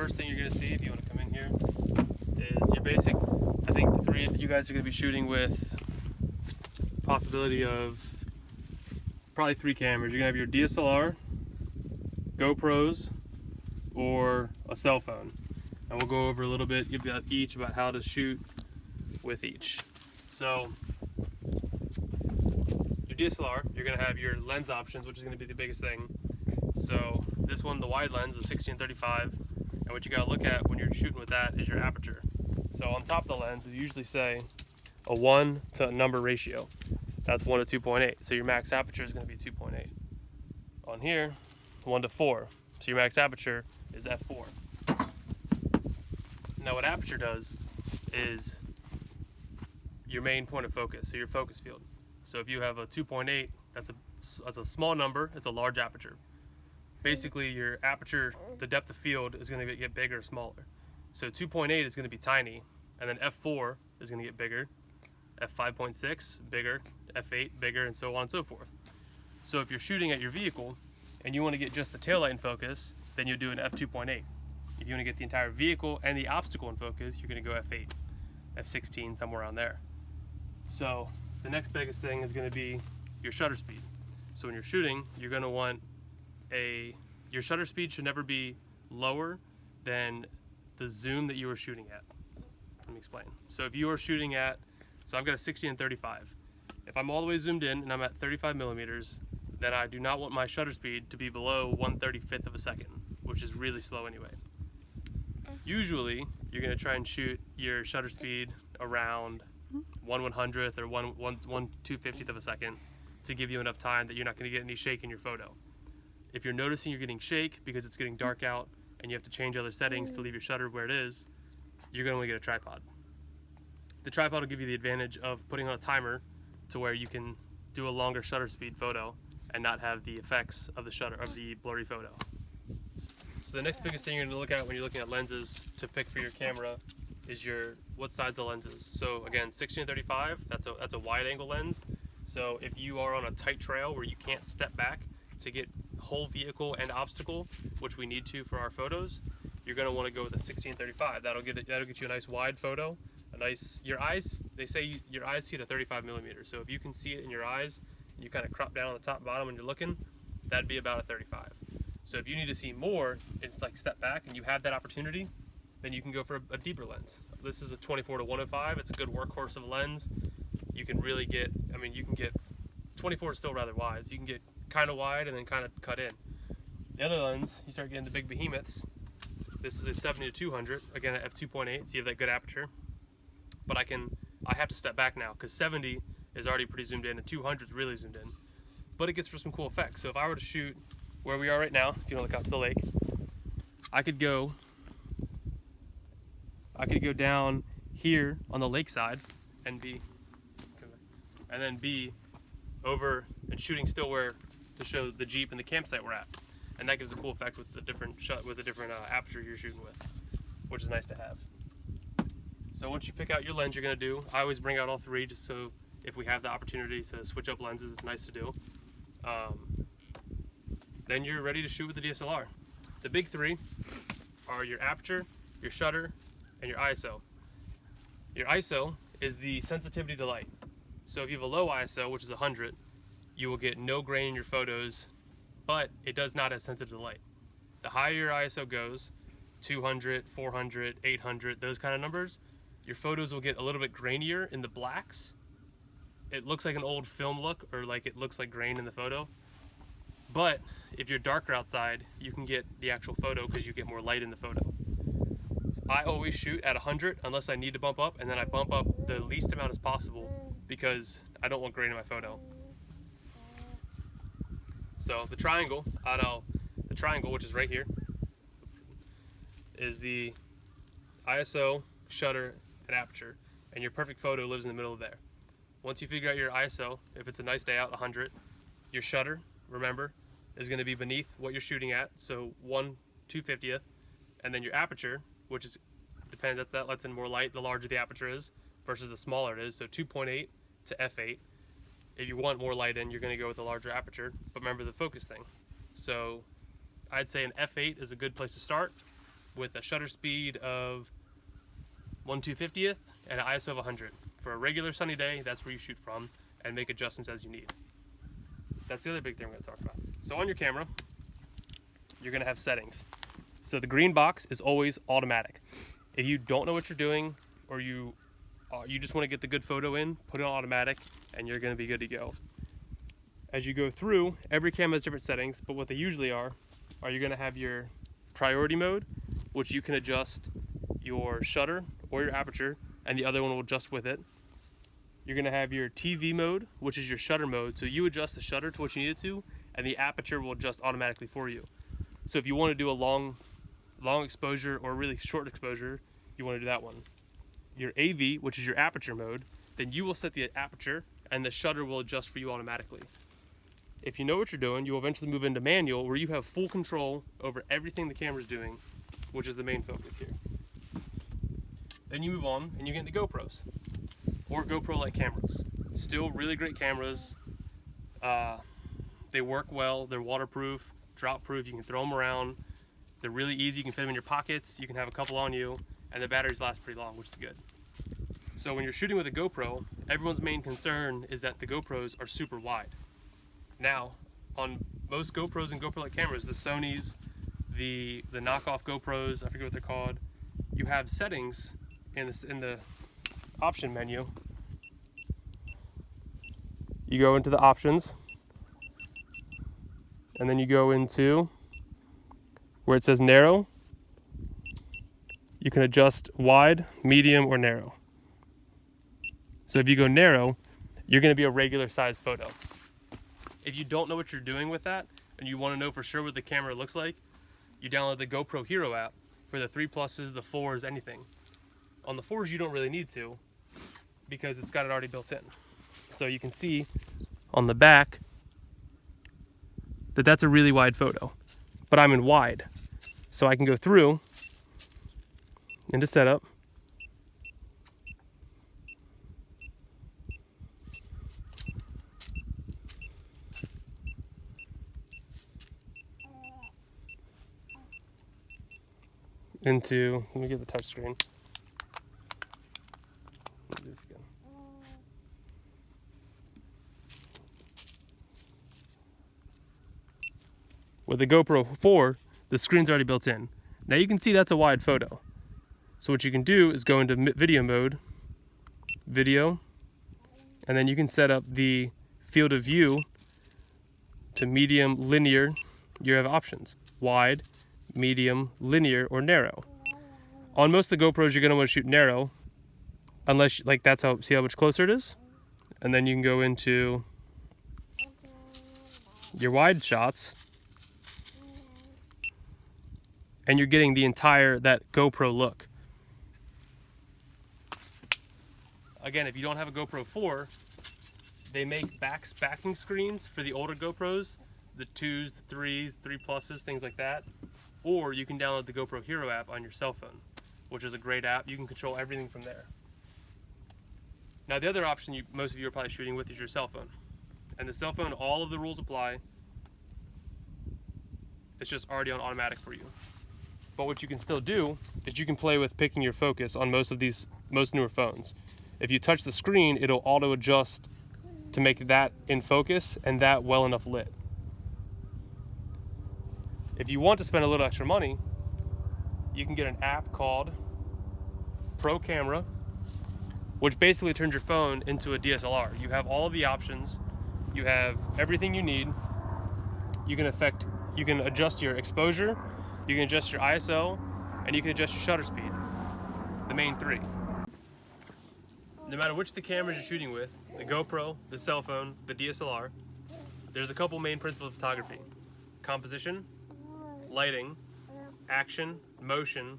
first thing you're going to see if you want to come in here is your basic. I think the three of you guys are going to be shooting with possibility of probably 3 cameras. You're going to have your DSLR, GoPros, or a cell phone. And we'll go over a little bit about how to shoot with each. So your DSLR, you're going to have your lens options, which is going to be the biggest thing. So this one, the wide lens, is 16-35, and what you got to look at when you're shooting with that is your aperture. So on top of the lens, they usually say a 1 to a number ratio. That's 1 to 2.8. So your max aperture is going to be 2.8. On here, 1 to 4. So your max aperture is f4. Now what aperture does is your main point of focus, so your focus field. So if you have a 2.8, that's a small number, it's a large aperture. Basically your aperture, the depth of field is going to get bigger or smaller. So 2.8 is going to be tiny, and then f4 is going to get bigger, f5.6 bigger, f8 bigger, and so on and so forth. So if you're shooting at your vehicle and you want to get just the taillight in focus, then you do an f2.8. If you want to get the entire vehicle and the obstacle in focus, you're going to go f8, f16, somewhere around there. So the next biggest thing is going to be your shutter speed. So when you're shooting, you're going to want your shutter speed should never be lower than the zoom that you are shooting at. Let me explain. So if you are shooting at, so I've got a 16-35. If I'm all the way zoomed in and I'm at 35 millimeters, then I do not want my shutter speed to be below 1/35 of a second, which is really slow anyway. Usually, you're going to try and shoot your shutter speed around 1/100th or 1/250th of a second to give you enough time that you're not going to get any shake in your photo. If you're noticing you're getting shake because it's getting dark out and you have to change other settings to leave your shutter where it is, you're going to want to get a tripod. The tripod will give you the advantage of putting on a timer to where you can do a longer shutter speed photo and not have the effects of the shutter of the blurry photo. So the next biggest thing you're going to look at when you're looking at lenses to pick for your camera is what size the lens is. So again, 16-35, that's a wide angle lens. So if you are on a tight trail where you can't step back to get whole vehicle and obstacle, which we need to for our photos, you're going to want to go with a 16-35. That'll get you a nice wide photo. Your eyes, they say your eyes see it at 35 millimeters. So if you can see it in your eyes and you kind of crop down on the top and bottom when you're looking, that'd be about a 35. So if you need to see more, it's like step back and you have that opportunity, then you can go for a deeper lens. This is a 24-105. It's a good workhorse of a lens. You can really get, 24 is still rather wide, so you can get kind of wide and then kind of cut in. The other lens, you start getting the big behemoths. This is a 70-200, again at f2.8, so you have that good aperture. But I have to step back now because 70 is already pretty zoomed in and 200 is really zoomed in. But it gets for some cool effects. So if I were to shoot where we are right now, if you want to look out to the lake, I could go down here on the lakeside and then be over and shooting still where to show the Jeep and the campsite we're at. And that gives a cool effect with the different aperture you're shooting with, which is nice to have. So once you pick out your lens you're going to do, I always bring out all 3 just so if we have the opportunity to switch up lenses, it's nice to do. Then you're ready to shoot with the DSLR. The big 3 are your aperture, your shutter, and your ISO. Your ISO is the sensitivity to light. So if you have a low ISO, which is 100, you will get no grain in your photos, but it does not as sensitive to light. The higher your ISO goes, 200, 400, 800, those kind of numbers, your photos will get a little bit grainier in the blacks. It looks like an old film look, or like it looks like grain in the photo. But if you're darker outside, you can get the actual photo because you get more light in the photo. I always shoot at 100 unless I need to bump up, and then I bump up the least amount as possible because I don't want grain in my photo. So the triangle, which is right here, is the ISO, shutter, and aperture, and your perfect photo lives in the middle of there. Once you figure out your ISO, if it's a nice day out, 100, your shutter, remember, is going to be beneath what you're shooting at, so 1/250th, and then your aperture, which is that lets in more light the larger the aperture is versus the smaller it is, so 2.8 to f8. If you want more light in, you're going to go with a larger aperture, but remember the focus thing. So I'd say an f8 is a good place to start. with a shutter speed of 1/250th and an ISO of 100. For a regular sunny day, that's where you shoot from, and make adjustments as you need. That's the other big thing we're going to talk about. So on your camera, you're going to have settings. So the green box is always automatic. If you don't know what you're doing, or you just want to get the good photo in, put it on automatic, and you're going to be good to go. As you go through, every camera has different settings, but what they usually are you're going to have your priority mode, which you can adjust your shutter or your aperture, and the other one will adjust with it. You're going to have your TV mode, which is your shutter mode, so you adjust the shutter to what you need it to, and the aperture will adjust automatically for you. So if you want to do a long exposure or a really short exposure, you want to do that one. Your AV, which is your aperture mode, then you will set the aperture and the shutter will adjust for you automatically. If you know what you're doing, you'll eventually move into manual, where you have full control over everything the camera's doing, which is the main focus here. Then you move on and you get into GoPros or GoPro-like cameras. Still really great cameras. They work well, they're waterproof, drop-proof, you can throw them around. They're really easy, you can fit them in your pockets, you can have a couple on you, and the batteries last pretty long, which is good. So when you're shooting with a GoPro, everyone's main concern is that the GoPros are super wide. Now, on most GoPros and GoPro-like cameras, the Sonys, the knockoff GoPros, I forget what they're called, you have settings in the option menu. You go into the options, and then you go into where it says narrow. You can adjust wide, medium, or narrow. So if you go narrow, you're going to be a regular size photo. If you don't know what you're doing with that, and you want to know for sure what the camera looks like, you download the GoPro Hero app for the 3+s, the 4s, anything. On the 4s, you don't really need to, because it's got it already built in. So you can see on the back that that's a really wide photo, but I'm in wide. So I can go through into setup, into, let me get the touch screen. Let me do this again. With the GoPro 4, the screen's already built in. Now you can see that's a wide photo. So what you can do is go into video mode, video, and then you can set up the field of view to medium, linear. You have options: wide, medium, linear, or narrow. On most of the GoPros, you're gonna want to shoot narrow, unless, like, that's how, see how much closer it is? And then you can go into your wide shots, and you're getting the entire, that GoPro look. Again, if you don't have a GoPro 4, they make backing screens for the older GoPros, the 2s, the 3s, 3+s, things like that. Or you can download the GoPro Hero app on your cell phone, which is a great app. You can control everything from there. Now the other option most of you are probably shooting with is your cell phone. And the cell phone, all of the rules apply. It's just already on automatic for you. But what you can still do is you can play with picking your focus on most newer phones. If you touch the screen, it'll auto adjust to make that in focus and that well enough lit. If you want to spend a little extra money, you can get an app called Pro Camera, which basically turns your phone into a DSLR. You have all of the options, you have everything you need. You can adjust your exposure, you can adjust your ISO, and you can adjust your shutter speed. The main three. No matter which the cameras you're shooting with, the GoPro, the cell phone, the DSLR, there's a couple main principles of photography: composition, lighting, action, motion,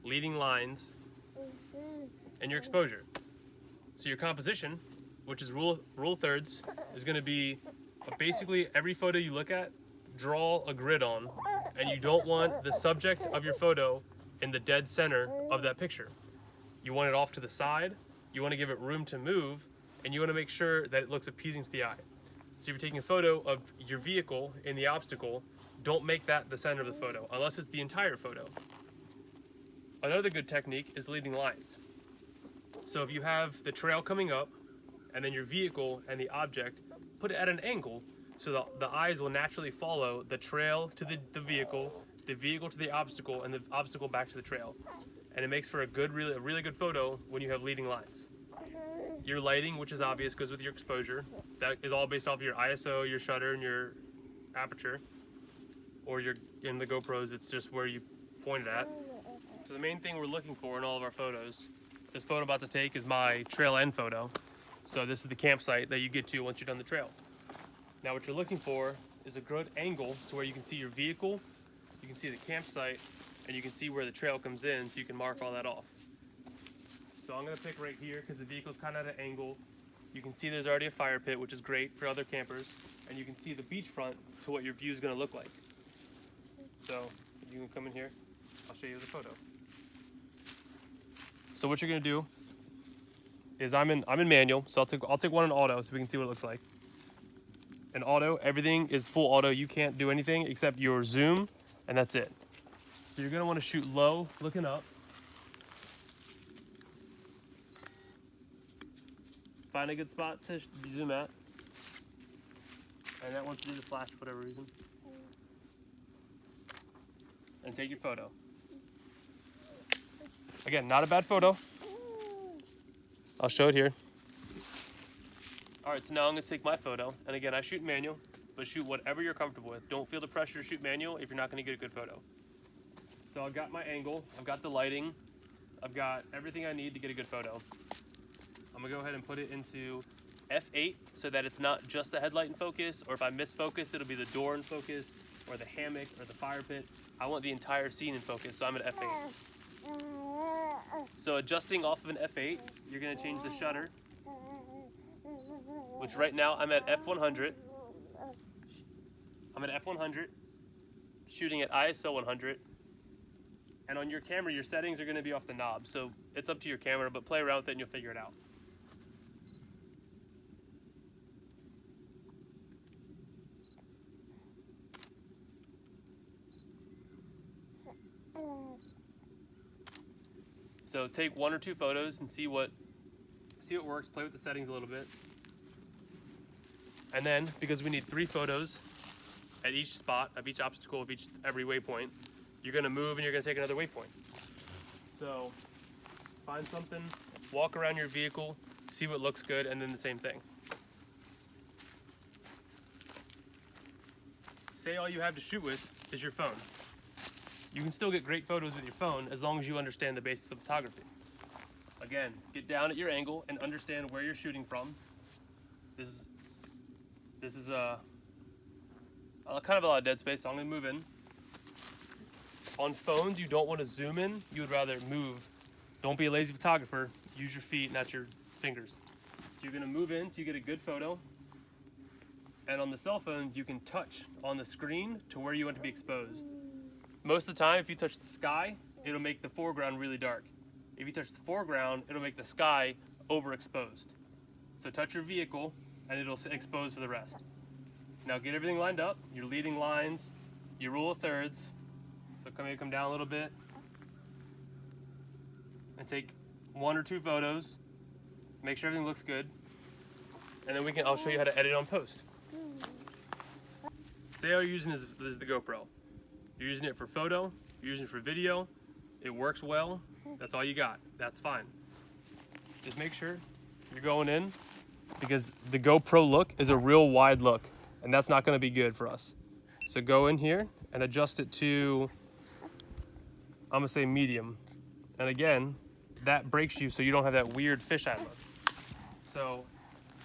leading lines, and your exposure. So your composition, which is rule of thirds, is going to be basically every photo you look at, draw a grid on, and you don't want the subject of your photo in the dead center of that picture. You want it off to the side, you want to give it room to move, and you want to make sure that it looks appeasing to the eye. So if you're taking a photo of your vehicle in the obstacle, don't make that the center of the photo, unless it's the entire photo. Another good technique is leading lines. So if you have the trail coming up and then your vehicle and the object, put it at an angle so the eyes will naturally follow the trail to the vehicle to the obstacle, and the obstacle back to the trail. And it makes for a really good photo when you have leading lines. Your lighting, which is obvious, goes with your exposure. That is all based off of your ISO, your shutter, and your aperture. Or in the GoPros, it's just where you point it at. So the main thing we're looking for in all of our photos, this photo I'm about to take is my trail end photo. So this is the campsite that you get to once you're done the trail. Now what you're looking for is a good angle to where you can see your vehicle, you can see the campsite, and you can see where the trail comes in, so you can mark all that off. So I'm gonna pick right here because the vehicle's kind of at an angle. You can see there's already a fire pit, which is great for other campers, and you can see the beachfront to what your view is gonna look like. So you can come in here, I'll show you the photo. So what you're gonna do is I'm in manual, so I'll take one in auto so we can see what it looks like. In auto, everything is full auto. You can't do anything except your zoom, and that's it. So you're gonna wanna shoot low, looking up. Find a good spot to zoom at. And that wants to do the flash for whatever reason. And take your photo. Again, not a bad photo. I'll show it here. All right, so now I'm gonna take my photo. And again, I shoot manual, but shoot whatever you're comfortable with. Don't feel the pressure to shoot manual if you're not gonna get a good photo. So I've got my angle, I've got the lighting, I've got everything I need to get a good photo. I'm gonna go ahead and put it into F8 so that it's not just the headlight in focus, or if I miss focus, it'll be the door in focus, or the hammock, or the fire pit. I want the entire scene in focus, so I'm at F8. So adjusting off of an F8, you're gonna change the shutter, which right now I'm at F100. I'm at F100, shooting at ISO 100. And on your camera, your settings are gonna be off the knob, so it's up to your camera, but play around with it and you'll figure it out. So take one or two photos and see what works, play with the settings a little bit. And then, because we need 3 photos at each spot, of each obstacle, of every waypoint, you're gonna move and you're gonna take another waypoint. So find something, walk around your vehicle, see what looks good, and then the same thing. Say all you have to shoot with is your phone. You can still get great photos with your phone as long as you understand the basics of photography. Again, get down at your angle and understand where you're shooting from. This is kind of a lot of dead space, so I'm gonna move in. On phones, you don't want to zoom in, you would rather move. Don't be a lazy photographer, use your feet, not your fingers. So you're gonna move in till you get a good photo. And on the cell phones, you can touch on the screen to where you want to be exposed. Most of the time, if you touch the sky, it'll make the foreground really dark. If you touch the foreground, it'll make the sky overexposed. So touch your vehicle, and it'll expose for the rest. Now get everything lined up, your leading lines, your rule of thirds. So come down a little bit, and take 1 or 2 photos. Make sure everything looks good, and then I'll show you how to edit on post. Say all you're using is the GoPro. You're using it for photo, you're using it for video, it works well, that's all you got, that's fine. Just make sure you're going in, because the GoPro look is a real wide look, and that's not gonna be good for us. So go in here and adjust it to, I'm gonna say medium. And again, that breaks you so you don't have that weird fisheye look. So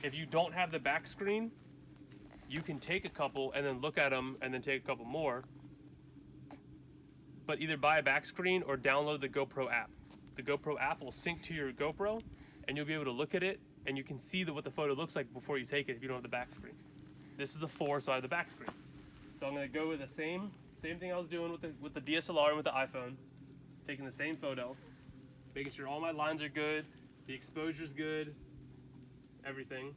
if you don't have the back screen, you can take a couple and then look at them and then take a couple more. But either buy a back screen or download the GoPro app. The GoPro app will sync to your GoPro and you'll be able to look at it and you can see what the photo looks like before you take it if you don't have the back screen. This is the 4, so I have the back screen. So I'm gonna go with the same thing I was doing with the DSLR and with the iPhone. Taking the same photo, making sure all my lines are good, the exposure's good, everything.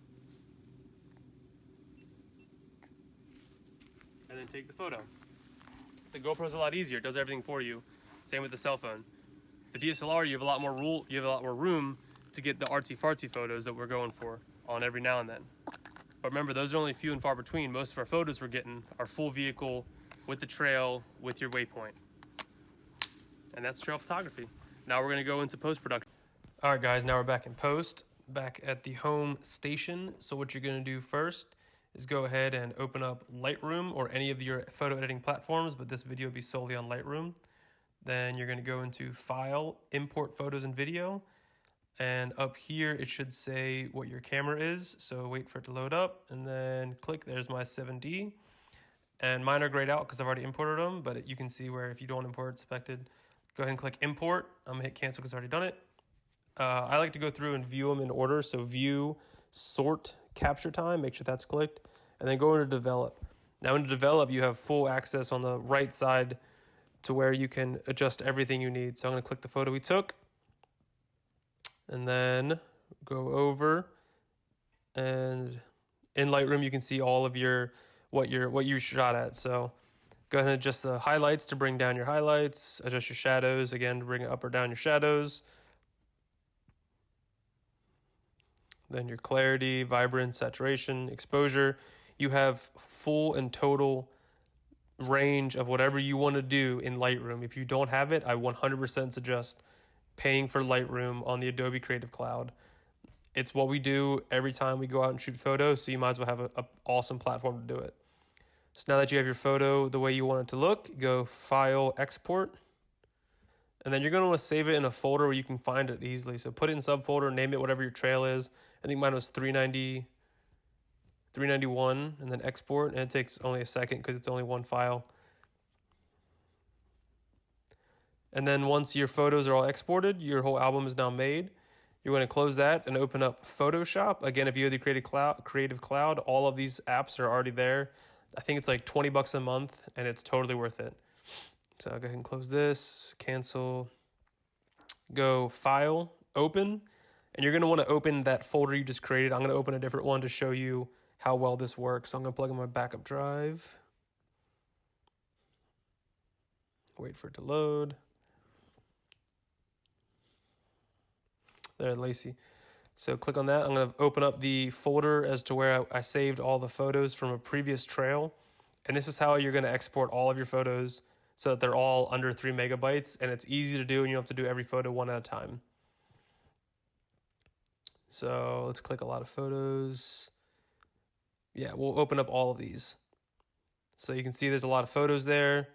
And then take the photo. The GoPro's a lot easier, it does everything for you. Same with the cell phone. The DSLR, you have a lot more room to get the artsy-fartsy photos that we're going for on every now and then. But remember, those are only few and far between. Most of our photos we're getting are full vehicle with the trail, with your waypoint. And that's trail photography. Now we're gonna go into post-production. All right, guys, now we're back in post, back at the home station. So what you're gonna do first is go ahead and open up Lightroom or any of your photo editing platforms, but this video will be solely on Lightroom. Then you're gonna go into File, Import Photos and Video. And up here, it should say what your camera is. So wait for it to load up and then click, there's my 7D. And mine are grayed out because I've already imported them, but you can see where if you don't import selected, go ahead and click import. I'm gonna hit cancel because I've already done it. I like to go through and view them in order. So view, sort, capture time, make sure that's clicked, and then go into develop. Now in develop, you have full access on the right side to where you can adjust everything you need. So I'm gonna click the photo we took, and then go over, and in Lightroom you can see all of what you shot at. So go ahead and adjust the highlights to bring down your highlights, adjust your shadows again to bring up or down your shadows. Then your clarity, vibrance, saturation, exposure. You have full and total range of whatever you want to do in Lightroom. If you don't have it, I 100% suggest paying for Lightroom on the Adobe Creative Cloud. It's what we do every time we go out and shoot photos, so you might as well have an awesome platform to do it. So now that you have your photo the way you want it to look, go File, Export, and then you're going to want to save it in a folder where you can find it easily. So put it in subfolder, name it whatever your trail is. I think mine was 391, and then export, and it takes only a second because it's only one file. And then once your photos are all exported, your whole album is now made. You're going to close that and open up Photoshop. Again, if you have the Creative Cloud, all of these apps are already there. I think it's like $20 a month, and it's totally worth it. So I'll go ahead and close this, cancel, go File, Open, and you're going to want to open that folder you just created. I'm going to open a different one to show you how well this works. So I'm going to plug in my backup drive. Wait for it to load. There, Lacey. So click on that. I'm going to open up the folder as to where I saved all the photos from a previous trail. And this is how you're going to export all of your photos so that they're all under 3 megabytes. And it's easy to do, and you don't have to do every photo one at a time. So let's click a lot of photos. Yeah, we'll open up all of these. So you can see there's a lot of photos there.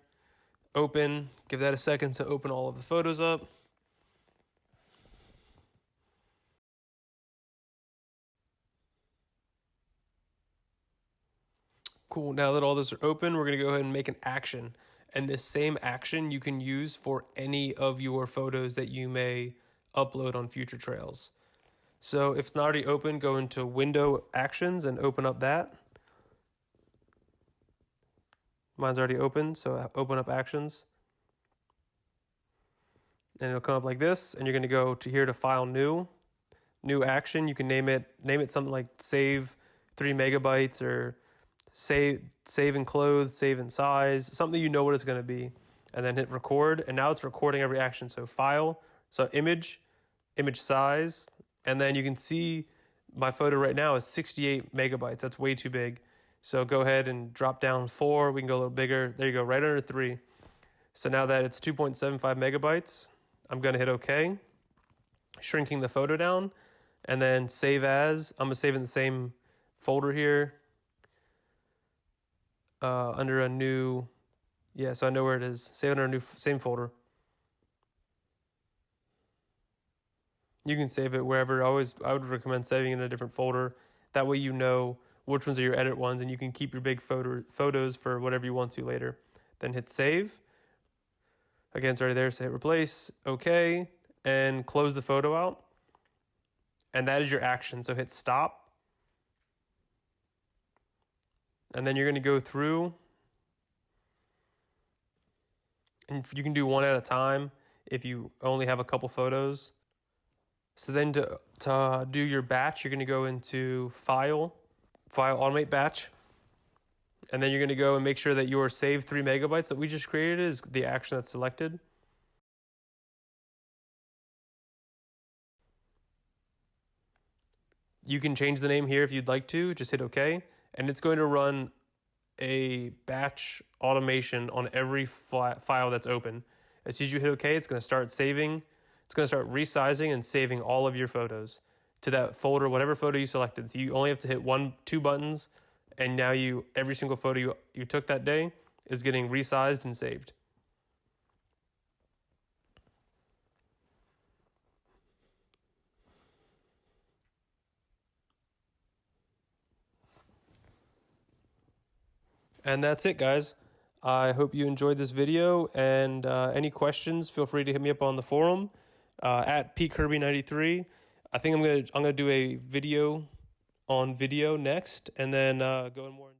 Open, give that a second to open all of the photos up. Cool, now that all those are open, we're gonna go ahead and make an action. And this same action you can use for any of your photos that you may upload on future trails. So if it's not already open, go into Window Actions and open up that. Mine's already open, so open up Actions. And it'll come up like this, and you're gonna go to here to File New Action. You can name it something like Save 3 megabytes or save in clothes, save in size, something you know what it's going to be, and then hit record. And now it's recording every action. So file, so image size, and then you can see my photo right now is 68 megabytes. That's way too big. So go ahead and drop down 4. We can go a little bigger. There you go, right under 3. So now that it's 2.75 megabytes, I'm going to hit OK, shrinking the photo down, and then save as. I'm going to save in the same folder here. Under a new, so I know where it is. Save under a new, same folder. You can save it wherever. I would recommend saving in a different folder. That way you know which ones are your edit ones, and you can keep your big photos for whatever you want to later. Then hit save. Again, it's already there, so hit replace, OK, and close the photo out. And that is your action. So hit stop. And then you're going to go through, and you can do one at a time if you only have a couple photos. So then to do your batch, you're going to go into File, Automate Batch. And then you're going to go and make sure that your saved 3 megabytes that we just created is the action that's selected. You can change the name here if you'd like to. Just hit OK, and it's going to run a batch automation on every file that's open. As soon as you hit OK, it's going to start saving. It's going to start resizing and saving all of your photos to that folder, whatever photo you selected. So you only have to hit two buttons, and now every single photo you took that day is getting resized and saved. And that's it, guys. I hope you enjoyed this video, and any questions, feel free to hit me up on the forum at PeteKirby93. I think I'm gonna do a video on video next, and then go in more.